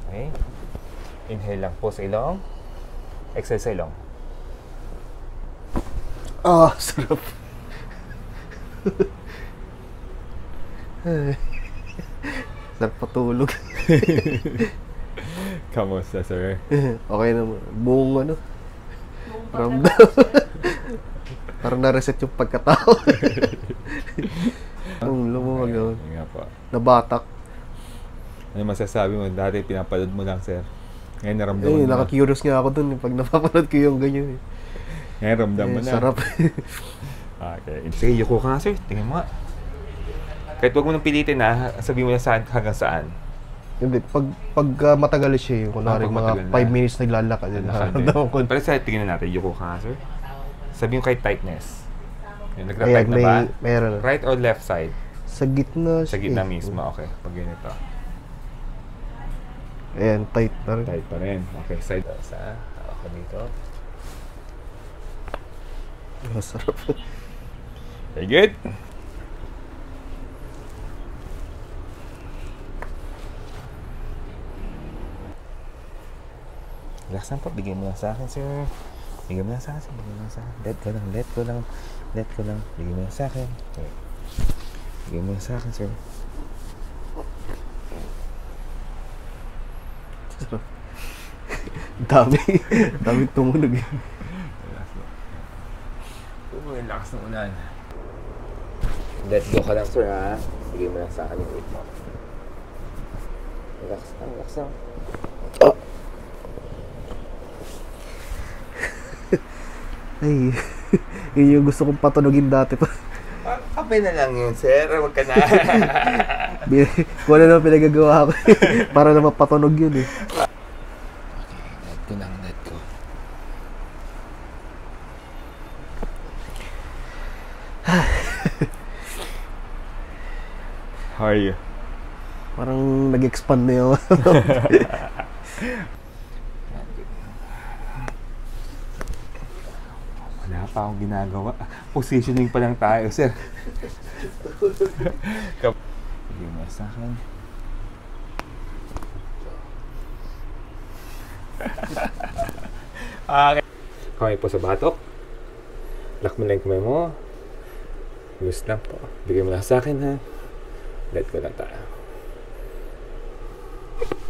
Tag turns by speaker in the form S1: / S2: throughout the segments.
S1: Okay. Inhale lang po sa ilong. Exhale sa ilong.
S2: Ah, sarap. Sarap patulog.
S1: Kamusta, sir?
S2: Okay naman. Buong ano. Ramdam. Parang na-reset yung pagkatao. Ang lumuwag yun.
S1: Nga po.
S2: Nabatak.
S1: Ano masasabi mo? Dati pinapanood mo lang, sir. Ngayon naramdaman mo na.
S2: Naka-curious nga ako dun pag napapanood ko yung ganyan.
S1: Ngayon ramdam mo na.
S2: Sarap.
S1: Okay. Sige, yuko ka nga, sir. Tingnan mo nga. Kahit huwag mo nang pilitin na, sabihin mo na saan hanggang saan.
S2: Hindi, pag matagal siya yung kunwari mga 5 minutes naglalakad.
S1: Pero sa tingnan natin, yuko ka nga, sir. Sabihin mo kahit tightness. Nagka-tight na ba?
S2: Meron.
S1: Right or left side?
S2: Sa gitna.
S1: Sa gitna mismo, okay. Pag ganito.
S2: Ayan, tight na rin.
S1: Tight pa rin. Okay, side. Sa ako dito.
S2: Masarap.
S1: Very good. Relax lang po. Bigyan mo lang sa akin, sir. Bigyan mo lang sa akin, sir. Bigyan mo lang sa akin. Let ko lang, let ko lang. Let ko lang. Bigyan mo lang sa akin. Okay. Bigyan mo lang sa akin, sir.
S2: Dami. Dami tumunog.
S1: Relax lang. Relax ng ulan. Let go ka lang, sir, ha? Bigyan mo lang sa akin yung weight mo. Relax lang, relax lang.
S2: Ay, yun yung gusto kong patunogin dati pa.
S1: Kape na lang yun, sir. Huwag ka na.
S2: Wala naman pinagagawa ko. Para na mapatunog yun eh.
S1: Okay, let ko lang, let ko. How are you?
S2: Parang nag-expand na yun.
S1: Wala pa akong ginagawa. Positioning pa lang tayo, sir. Bigyan mo sa akin. Okay. Kamay po sa batok. Lock mo lang yung kamay mo. Loose lang po. Bigyan mo lang sa akin, ha? Let ko lang tayo.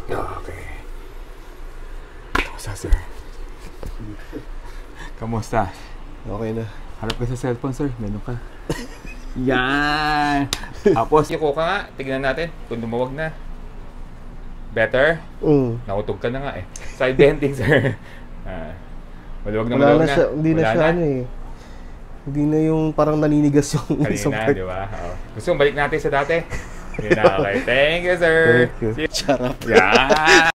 S1: Okay. Kamusta, sir? Kamusta?
S2: Okay na.
S1: Harap ka sa cellphone, sir. Meron ka. Yan! Tapos, yuko ka nga. Tignan natin kung lumawag na. Better? Nakutog ka na nga eh. Side bending, sir. Maluwag na maluwag na.
S2: Hindi na siya ano eh. Hindi na yung parang naninigas yung isang
S1: kanina,
S2: part.
S1: di ba? Gusto mong balik natin sa dati? Yun na, okay. Thank you, sir.
S2: Thank you. Charap.
S1: Yeah!